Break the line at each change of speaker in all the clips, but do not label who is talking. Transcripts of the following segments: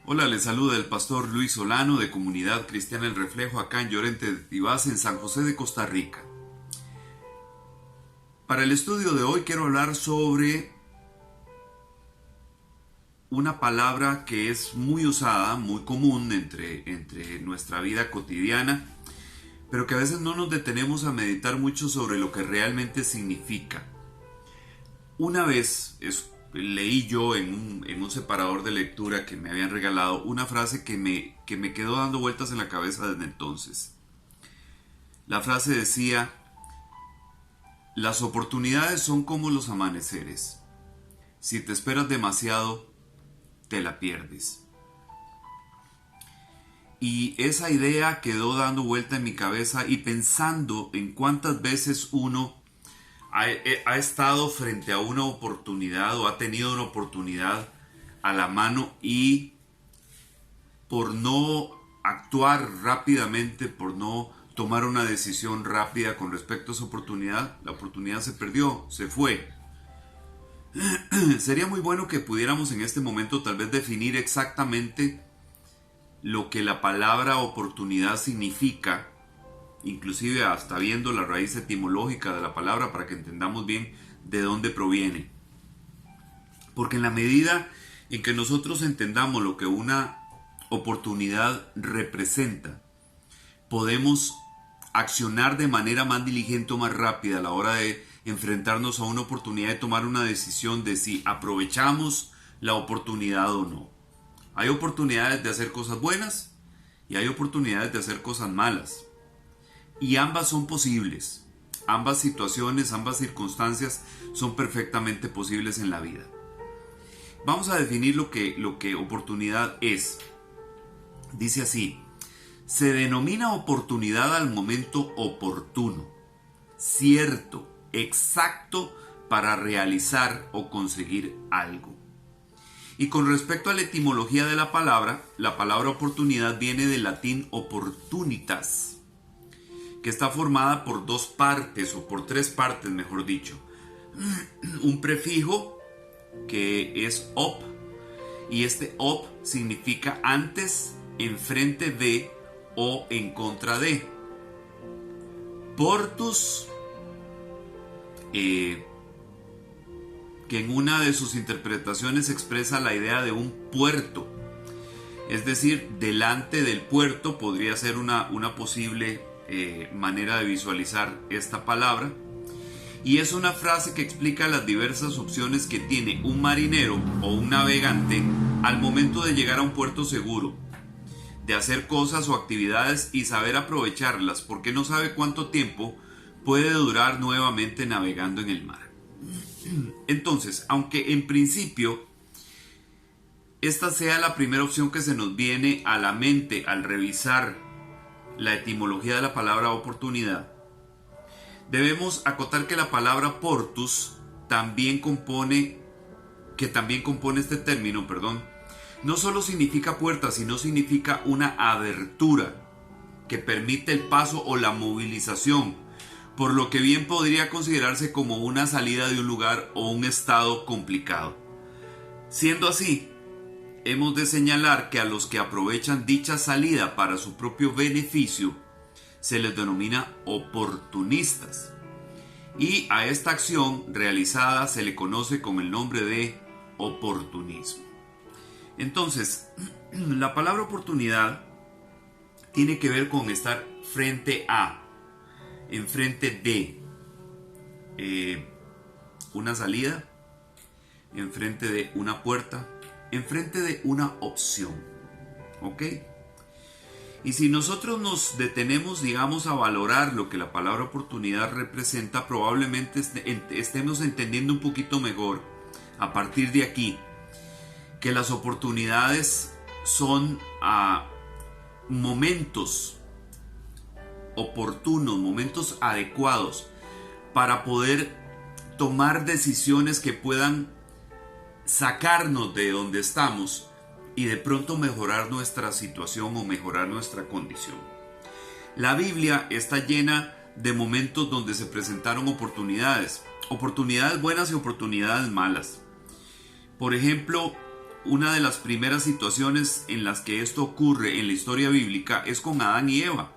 Hola, les saluda el pastor Luis Solano de Comunidad Cristiana El Reflejo acá en Llorente de Tibás, en San José de Costa Rica. Para el estudio de hoy quiero hablar sobre una palabra que es muy usada, muy común entre nuestra vida cotidiana, pero que a veces no nos detenemos a meditar mucho sobre lo que realmente significa. Una vez leí yo en un separador de lectura que me habían regalado una frase que me quedó dando vueltas en la cabeza desde entonces. La frase decía: las oportunidades son como los amaneceres. Si te esperas demasiado, te la pierdes. Y esa idea quedó dando vuelta en mi cabeza y pensando en cuántas veces uno ha estado frente a una oportunidad o ha tenido una oportunidad a la mano y por no actuar rápidamente, por no tomar una decisión rápida con respecto a esa oportunidad, la oportunidad se perdió, se fue. Sería muy bueno que pudiéramos en este momento tal vez definir exactamente lo que la palabra oportunidad significa, inclusive hasta viendo la raíz etimológica de la palabra para que entendamos bien de dónde proviene. Porque en la medida en que nosotros entendamos lo que una oportunidad representa, podemos accionar de manera más diligente o más rápida a la hora de enfrentarnos a una oportunidad, de tomar una decisión de si aprovechamos la oportunidad o no. Hay oportunidades de hacer cosas buenas y hay oportunidades de hacer cosas malas. Y ambas son posibles. Ambas situaciones, ambas circunstancias son perfectamente posibles en la vida. Vamos a definir lo que oportunidad es. Dice así: se denomina oportunidad al momento oportuno, cierto, exacto para realizar o conseguir algo. Y con respecto a la etimología de la palabra oportunidad viene del latín opportunitas, que está formada por dos partes, o por tres partes mejor dicho. Un prefijo que es op, y este op significa antes, enfrente de o en contra de. Portus, que en una de sus interpretaciones expresa la idea de un puerto, es decir, delante del puerto podría ser una posible manera de visualizar esta palabra. Y es una frase que explica las diversas opciones que tiene un marinero o un navegante al momento de llegar a un puerto seguro, de hacer cosas o actividades y saber aprovecharlas, porque no sabe cuánto tiempo puede durar nuevamente navegando en el mar. Entonces, aunque en principio esta sea la primera opción que se nos viene a la mente al revisar la etimología de la palabra oportunidad, debemos acotar que la palabra portus también compone este término, no solo significa puerta, sino significa una abertura que permite el paso o la movilización, por lo que bien podría considerarse como una salida de un lugar o un estado complicado. Siendo así, hemos de señalar que a los que aprovechan dicha salida para su propio beneficio se les denomina oportunistas, y a esta acción realizada se le conoce con el nombre de oportunismo. Entonces, la palabra oportunidad tiene que ver con estar frente a, enfrente de una salida, enfrente de una puerta, enfrente de una opción. ¿Ok? Y si nosotros nos detenemos, digamos, a valorar lo que la palabra oportunidad representa, probablemente estemos entendiendo un poquito mejor a partir de aquí que las oportunidades son momentos oportunos, momentos adecuados para poder tomar decisiones que puedan sacarnos de donde estamos y de pronto mejorar nuestra situación o mejorar nuestra condición. La Biblia está llena de momentos donde se presentaron oportunidades buenas y oportunidades malas. Por ejemplo, una de las primeras situaciones en las que esto ocurre en la historia bíblica es con Adán y Eva.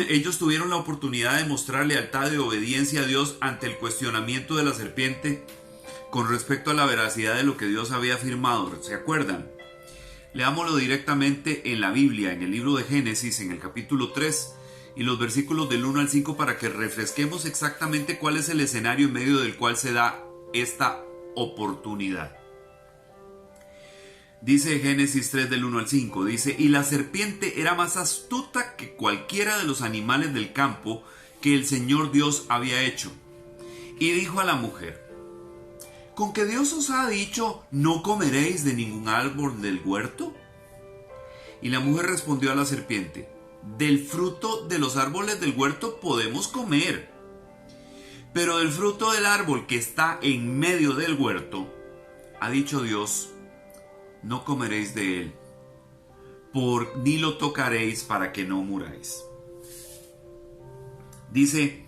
Ellos tuvieron la oportunidad de mostrar lealtad y obediencia a Dios ante el cuestionamiento de la serpiente con respecto a la veracidad de lo que Dios había afirmado. ¿Se acuerdan? Leámoslo directamente en la Biblia, en el libro de Génesis, en el capítulo 3 y los versículos del 1 al 5, para que refresquemos exactamente cuál es el escenario en medio del cual se da esta oportunidad. Dice Génesis 3 del 1 al 5, dice: y la serpiente era más astuta que cualquiera de los animales del campo que el Señor Dios había hecho. Y dijo a la mujer: ¿con que Dios os ha dicho, no comeréis de ningún árbol del huerto? Y la mujer respondió a la serpiente: del fruto de los árboles del huerto podemos comer, pero del fruto del árbol que está en medio del huerto, ha dicho Dios, no comeréis de él, ni lo tocaréis para que no muráis. Dice: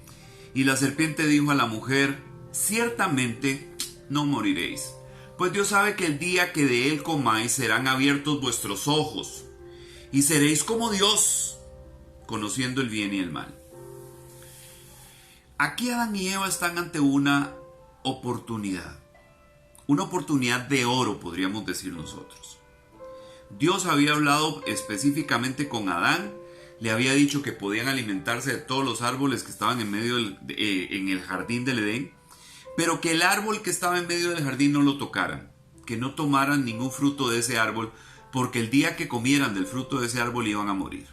y la serpiente dijo a la mujer: ciertamente no moriréis, pues Dios sabe que el día que de él comáis serán abiertos vuestros ojos, y seréis como Dios, conociendo el bien y el mal. Aquí Adán y Eva están ante una oportunidad de oro, podríamos decir nosotros. Dios había hablado específicamente con Adán, le había dicho que podían alimentarse de todos los árboles que estaban en medio en el jardín del Edén, pero que el árbol que estaba en medio del jardín no lo tocaran, que no tomaran ningún fruto de ese árbol, porque el día que comieran del fruto de ese árbol iban a morir.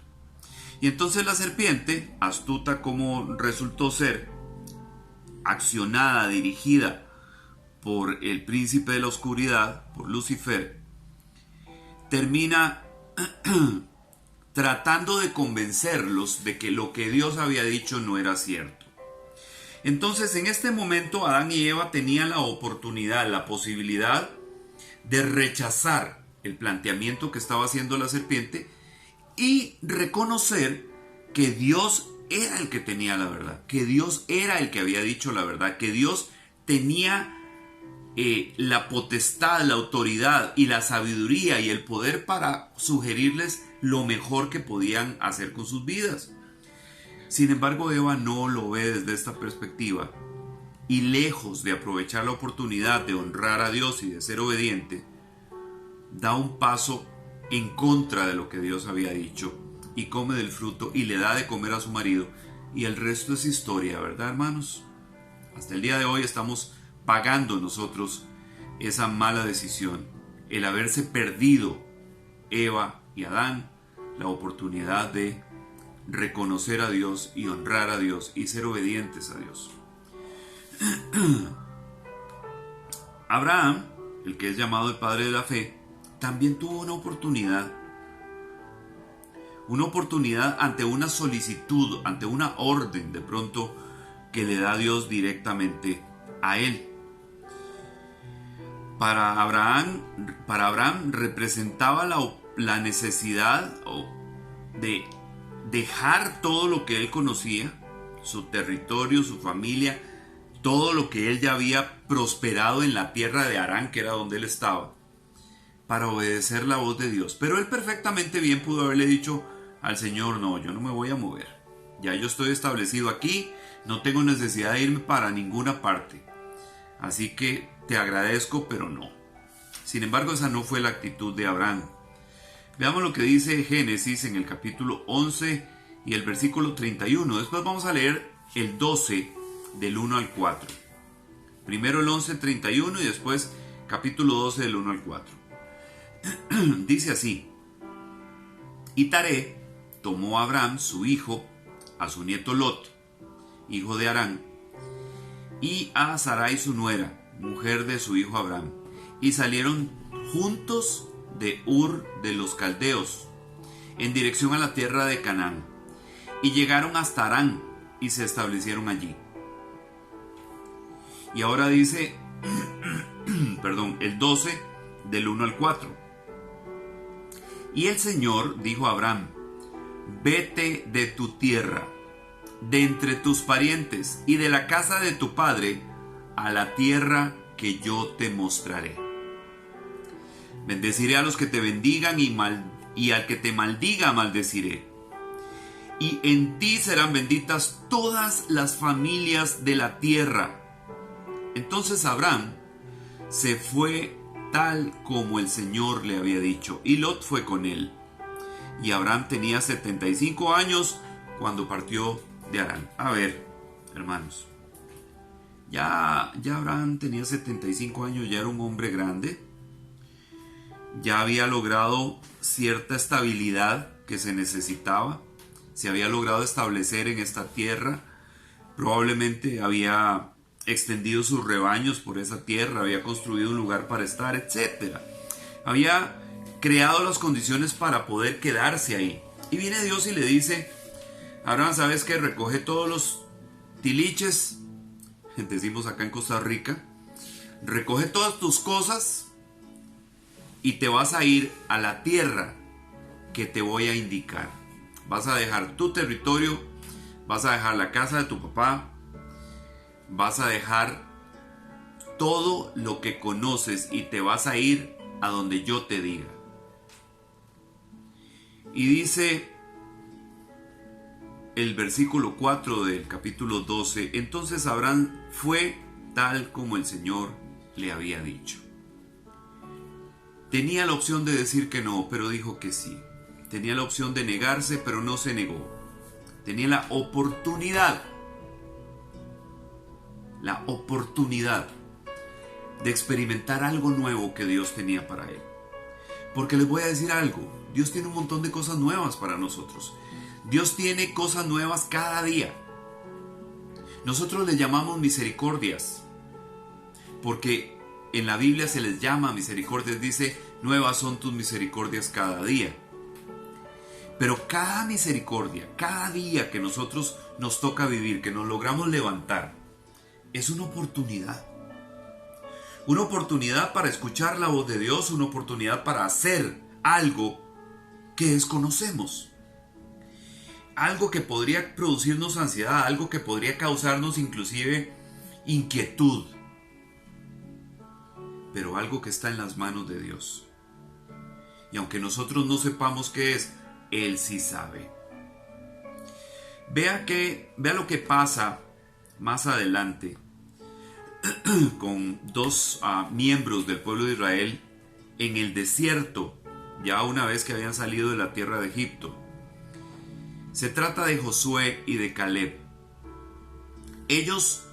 Y entonces la serpiente, astuta como resultó ser, accionada, dirigida por el príncipe de la oscuridad, por Lucifer, termina tratando de convencerlos de que lo que Dios había dicho no era cierto. Entonces, en este momento, Adán y Eva tenían la oportunidad, la posibilidad de rechazar el planteamiento que estaba haciendo la serpiente y reconocer que Dios era el que tenía la verdad, que Dios era el que había dicho la verdad, que Dios tenía la potestad, la autoridad y la sabiduría y el poder para sugerirles lo mejor que podían hacer con sus vidas. Sin embargo, Eva no lo ve desde esta perspectiva y, lejos de aprovechar la oportunidad de honrar a Dios y de ser obediente, da un paso en contra de lo que Dios había dicho y come del fruto y le da de comer a su marido, y el resto es historia, ¿verdad, hermanos? Hasta el día de hoy estamos pagando nosotros esa mala decisión, el haberse perdido Eva y Adán la oportunidad de reconocer a Dios y honrar a Dios y ser obedientes a Dios. Abraham, el que es llamado el padre de la fe, también tuvo una oportunidad ante una solicitud, ante una orden de pronto que le da Dios directamente a él. Para Abraham representaba la necesidad de dejar todo lo que él conocía, su territorio, su familia, todo lo que él ya había prosperado en la tierra de Harán, que era donde él estaba, para obedecer la voz de Dios. Pero él perfectamente bien pudo haberle dicho al Señor: no, yo no me voy a mover, ya yo estoy establecido aquí, no tengo necesidad de irme para ninguna parte, así que te agradezco, pero no. Sin embargo, esa no fue la actitud de Abraham. Veamos lo que dice Génesis en el capítulo 11 y el versículo 31. Después vamos a leer el 12 del 1 al 4. Primero el 11, 31 y después capítulo 12 del 1 al 4. Dice así: y Taré tomó a Abraham su hijo, a su nieto Lot, hijo de Harán, y a Sarai su nuera, mujer de su hijo Abraham, y salieron juntos de Ur de los Caldeos, en dirección a la tierra de Canaán, y llegaron hasta Harán, y se establecieron allí. Y ahora dice, el 12 del 1 al 4. Y el Señor dijo a Abraham: vete de tu tierra, de entre tus parientes y de la casa de tu padre, a la tierra que yo te mostraré. Bendeciré a los que te bendigan y al que te maldiga maldeciré. Y en ti serán benditas todas las familias de la tierra. Entonces Abraham se fue tal como el Señor le había dicho, y Lot fue con él. Y Abraham tenía 75 años cuando partió de Harán. A ver, hermanos, ya Abraham tenía 75 años, ya era un hombre grande, ya había logrado cierta estabilidad que se necesitaba, se había logrado establecer en esta tierra, probablemente había extendido sus rebaños por esa tierra, había construido un lugar para estar, etc. Había creado las condiciones para poder quedarse ahí. Y viene Dios y le dice: Abraham, ¿sabes qué? Recoge todos los tiliches, decimos acá en Costa Rica, recoge todas tus cosas y te vas a ir a la tierra que te voy a indicar. Vas a dejar tu territorio, vas a dejar la casa de tu papá, vas a dejar todo lo que conoces y te vas a ir a donde yo te diga. Y dice el versículo 4 del capítulo 12, entonces Abraham fue tal como el Señor le había dicho. Tenía la opción de decir que no, pero dijo que sí. Tenía la opción de negarse, pero no se negó. Tenía la oportunidad de experimentar algo nuevo que Dios tenía para él. Porque les voy a decir algo, Dios tiene un montón de cosas nuevas para nosotros. Dios tiene cosas nuevas cada día. Nosotros les llamamos misericordias, porque en la Biblia se les llama misericordias, dice, nuevas son tus misericordias cada día. Pero cada misericordia, cada día que nosotros nos toca vivir, que nos logramos levantar, es una oportunidad. Una oportunidad para escuchar la voz de Dios, una oportunidad para hacer algo que desconocemos. Algo que podría producirnos ansiedad, algo que podría causarnos inclusive inquietud. Pero algo que está en las manos de Dios. Y aunque nosotros no sepamos qué es, Él sí sabe. Vea lo que pasa más adelante con dos miembros del pueblo de Israel en el desierto, ya una vez que habían salido de la tierra de Egipto. Se trata de Josué y de Caleb. Ellos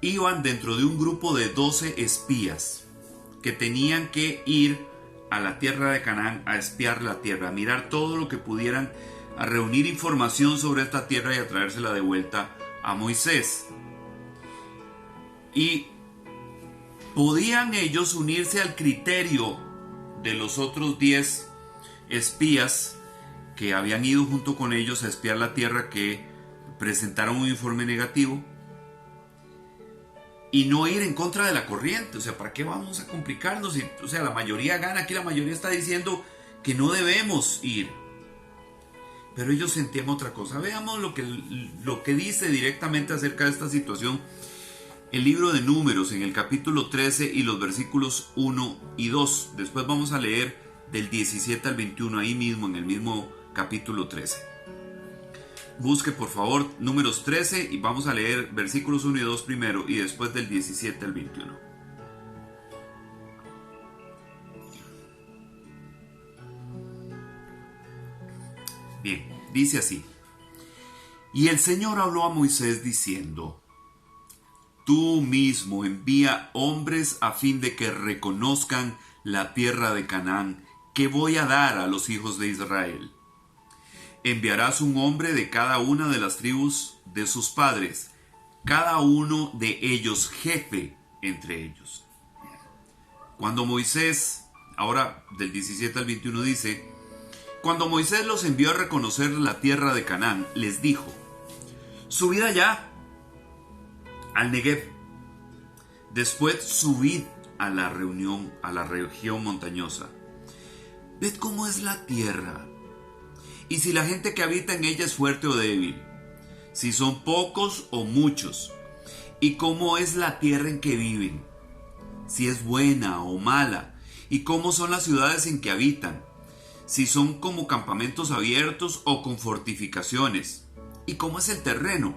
iban dentro de un grupo de 12 espías que tenían que ir a la tierra de Canaán a espiar la tierra, a mirar todo lo que pudieran, a reunir información sobre esta tierra y a traérsela de vuelta a Moisés. Y podían ellos unirse al criterio de los otros 10 espías que habían ido junto con ellos a espiar la tierra, que presentaron un informe negativo, y no ir en contra de la corriente. O sea, ¿para qué vamos a complicarnos? O sea, la mayoría gana, aquí la mayoría está diciendo que no debemos ir. Pero ellos sentían otra cosa. Veamos lo que dice directamente acerca de esta situación el libro de Números en el capítulo 13 y los versículos 1 y 2. Después vamos a leer del 17 al 21 ahí mismo, en el mismo capítulo 13. Busque por favor Números 13 y vamos a leer versículos 1 y 2 primero y después del 17 al 21. Bien, dice así: y el Señor habló a Moisés diciendo: tú mismo envía hombres a fin de que reconozcan la tierra de Canaán que voy a dar a los hijos de Israel. Enviarás un hombre de cada una de las tribus de sus padres, cada uno de ellos jefe entre ellos. Cuando Moisés, ahora del 17 al 21 dice: cuando Moisés los envió a reconocer la tierra de Canaán, les dijo: subid allá al Negev, después subid a la región montañosa. Ved cómo es la tierra, y si la gente que habita en ella es fuerte o débil, si son pocos o muchos, y cómo es la tierra en que viven, si es buena o mala, y cómo son las ciudades en que habitan, si son como campamentos abiertos o con fortificaciones, y cómo es el terreno,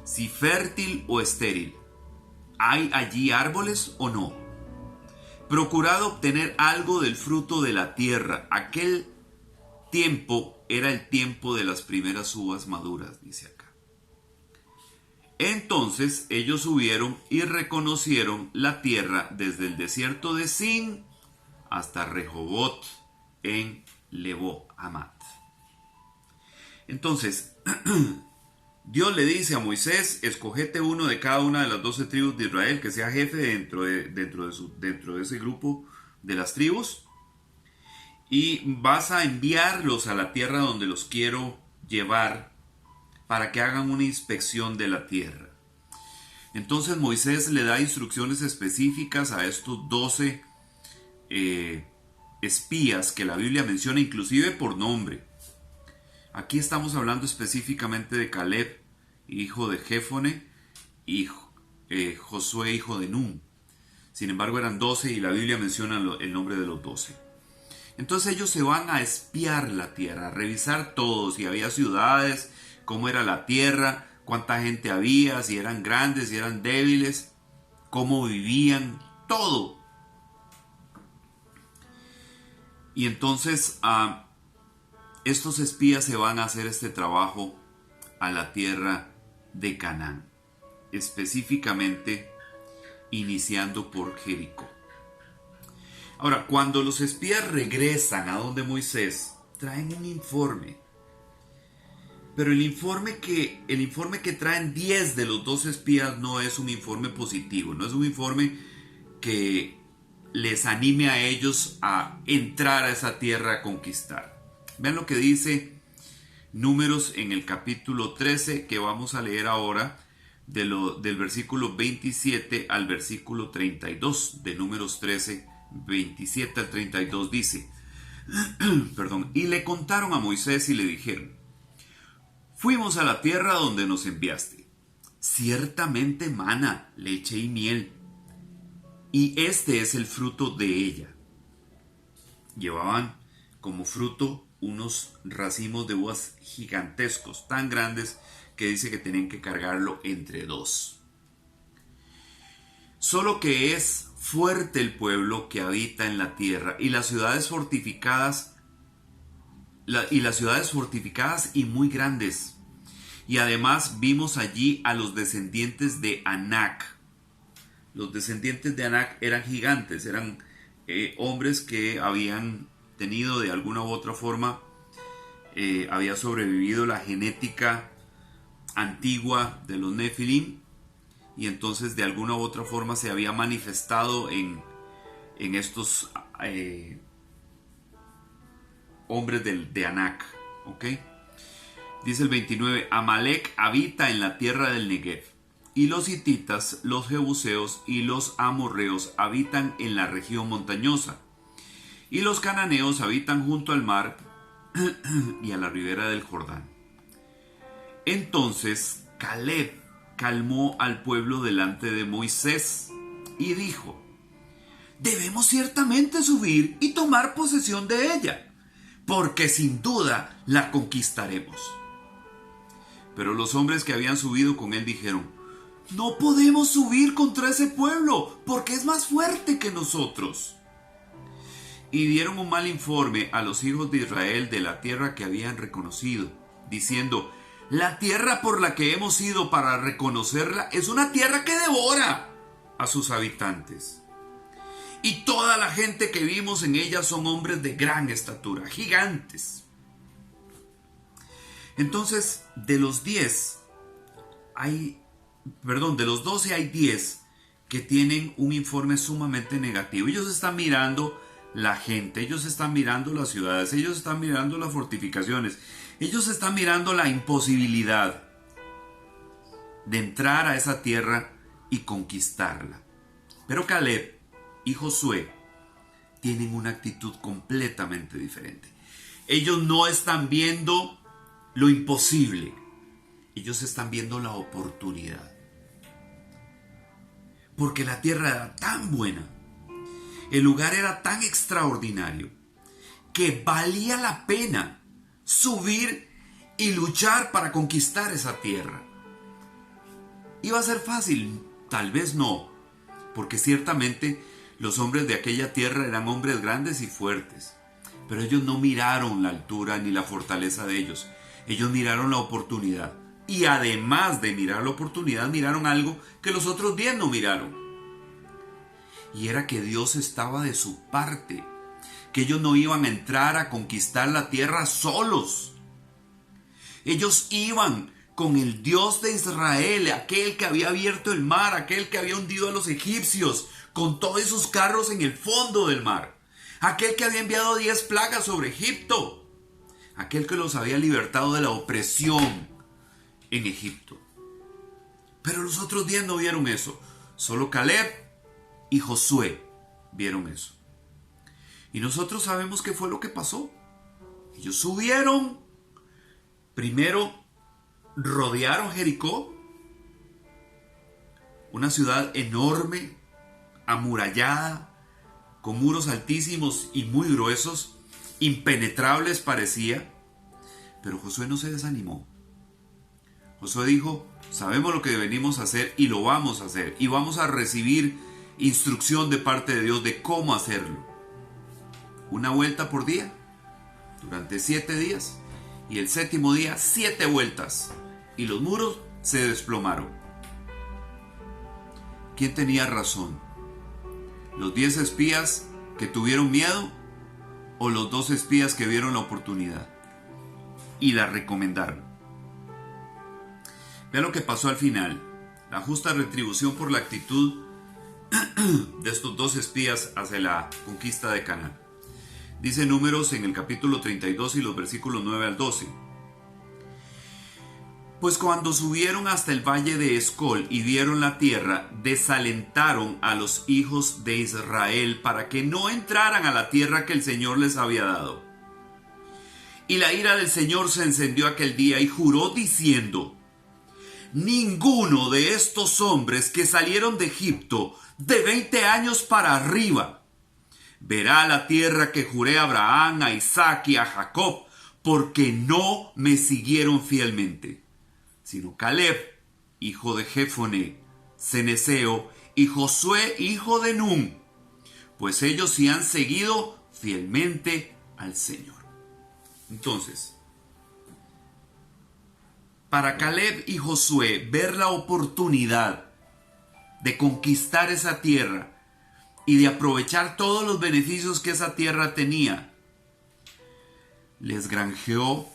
si fértil o estéril, ¿hay allí árboles o no? Procurad obtener algo del fruto de la tierra. Aquel tiempo era el tiempo de las primeras uvas maduras, dice acá. Entonces ellos subieron y reconocieron la tierra desde el desierto de Sin hasta Rehobot en Lebo Hamat. Entonces, Dios le dice a Moisés: escogete uno de cada una de las 12 tribus de Israel que sea jefe dentro de ese grupo de las tribus, y vas a enviarlos a la tierra donde los quiero llevar para que hagan una inspección de la tierra. Entonces Moisés le da instrucciones específicas a estos 12 espías que la Biblia menciona inclusive por nombre. Aquí estamos hablando específicamente de Caleb, hijo de Jefone, y Josué, hijo de Nun. Sin embargo eran 12 y la Biblia menciona el nombre de los 12. Entonces ellos se van a espiar la tierra, a revisar todo, si había ciudades, cómo era la tierra, cuánta gente había, si eran grandes, si eran débiles, cómo vivían, todo. Y entonces estos espías se van a hacer este trabajo a la tierra de Canaán, específicamente iniciando por Jericó. Ahora, cuando los espías regresan a donde Moisés, traen un informe. Pero el informe que traen 10 de los 12 espías no es un informe positivo, no es un informe que les anime a ellos a entrar a esa tierra a conquistar. Vean lo que dice Números en el capítulo 13, que vamos a leer ahora, del versículo 27 al versículo 32, de Números 13, 27 al 32 dice, y le contaron a Moisés y le dijeron: fuimos a la tierra donde nos enviaste, ciertamente mana, leche y miel, y este es el fruto de ella. Llevaban como fruto unos racimos de uvas gigantescos, tan grandes que dice que tenían que cargarlo entre 2. Solo que es fuerte el pueblo que habita en la tierra, y las ciudades fortificadas y muy grandes. Y además vimos allí a los descendientes de Anac. Los descendientes de Anac eran gigantes, eran hombres que habían tenido de alguna u otra forma, había sobrevivido la genética antigua de los Nefilim, y entonces de alguna u otra forma se había manifestado en estos hombres de Anac. ¿Ok? Dice el 29, Amalek habita en la tierra del Negev, y los hititas, los jebuseos y los amorreos habitan en la región montañosa, y los cananeos habitan junto al mar y a la ribera del Jordán. Entonces Caleb calmó al pueblo delante de Moisés y dijo: debemos ciertamente subir y tomar posesión de ella, porque sin duda la conquistaremos. Pero los hombres que habían subido con él dijeron: no podemos subir contra ese pueblo, porque es más fuerte que nosotros. Y dieron un mal informe a los hijos de Israel de la tierra que habían reconocido, diciendo: la tierra por la que hemos ido para reconocerla es una tierra que devora a sus habitantes. Y toda la gente que vimos en ella son hombres de gran estatura, gigantes. Entonces, de los 12 hay 10 que tienen un informe sumamente negativo. Ellos están mirando la gente, ellos están mirando las ciudades, ellos están mirando las fortificaciones, ellos están mirando la imposibilidad de entrar a esa tierra y conquistarla. Pero Caleb y Josué tienen una actitud completamente diferente. Ellos no están viendo lo imposible, ellos están viendo la oportunidad. Porque la tierra era tan buena El lugar era tan extraordinario que valía la pena subir y luchar para conquistar esa tierra. ¿Iba a ser fácil? Tal vez no, porque ciertamente los hombres de aquella tierra eran hombres grandes y fuertes, pero ellos no miraron la altura ni la fortaleza de ellos. Ellos miraron la oportunidad. Y además de mirar la oportunidad, miraron algo que los otros 10 no miraron. Y era que Dios estaba de su parte, que ellos no iban a entrar a conquistar la tierra solos. Ellos iban con el Dios de Israel, aquel que había abierto el mar, aquel que había hundido a los egipcios, con todos sus carros en el fondo del mar, aquel que había enviado 10 plagas sobre Egipto, aquel que los había libertado de la opresión en Egipto. Pero los otros 10 no vieron eso. Solo Caleb y Josué vieron eso. Y nosotros sabemos qué fue lo que pasó. Ellos subieron, primero rodearon Jericó, una ciudad enorme, amurallada, con muros altísimos y muy gruesos, impenetrables parecía. Pero Josué no se desanimó. Josué dijo: sabemos lo que venimos a hacer y lo vamos a hacer, y vamos a recibir instrucción de parte de Dios de cómo hacerlo. Una vuelta por día, durante 7 días, y el 7º día 7 vueltas, y los muros se desplomaron. ¿Quién tenía razón? ¿Los 10 espías que tuvieron miedo o los 2 espías que vieron la oportunidad y la recomendaron? Vean lo que pasó al final. La justa retribución por la actitud de estos 2 espías hacia la conquista de Canaán. Dice Números en el capítulo 32 y los versículos 9 al 12. Pues cuando subieron hasta el valle de Escol y vieron la tierra, desalentaron a los hijos de Israel para que no entraran a la tierra que el Señor les había dado. Y la ira del Señor se encendió aquel día y juró diciendo: ninguno de estos hombres que salieron de Egipto de 20 años para arriba verá la tierra que juré a Abraham, a Isaac y a Jacob, porque no me siguieron fielmente, sino Caleb, hijo de Jefone, Ceneseo, y Josué, hijo de Nun, pues ellos sí han seguido fielmente al Señor. Entonces, para Caleb y Josué ver la oportunidad de conquistar esa tierra y de aprovechar todos los beneficios que esa tierra tenía, les granjeó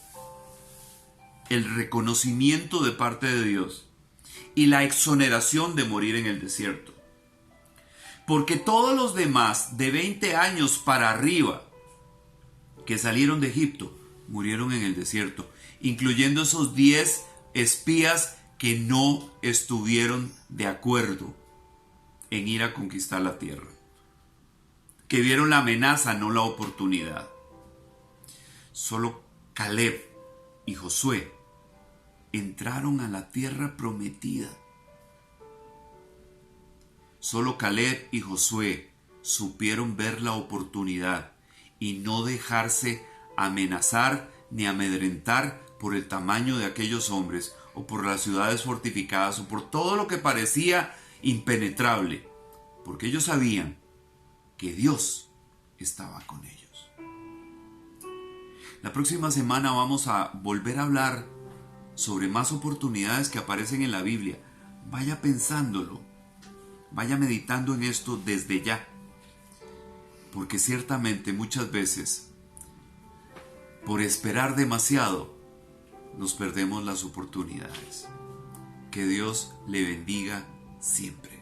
el reconocimiento de parte de Dios y la exoneración de morir en el desierto. Porque todos los demás de 20 años para arriba que salieron de Egipto murieron en el desierto, incluyendo esos 10 espías que no estuvieron de acuerdo en ir a conquistar la tierra, que vieron la amenaza, no la oportunidad. Solo Caleb y Josué entraron a la tierra prometida. Solo Caleb y Josué supieron ver la oportunidad y no dejarse amenazar ni amedrentar por el tamaño de aquellos hombres, o por las ciudades fortificadas, o por todo lo que parecía impenetrable, porque ellos sabían que Dios estaba con ellos. La próxima semana vamos a volver a hablar sobre más oportunidades que aparecen en la Biblia. Vaya pensándolo, vaya meditando en esto desde ya, porque ciertamente muchas veces, por esperar demasiado, nos perdemos las oportunidades. Que Dios le bendiga siempre.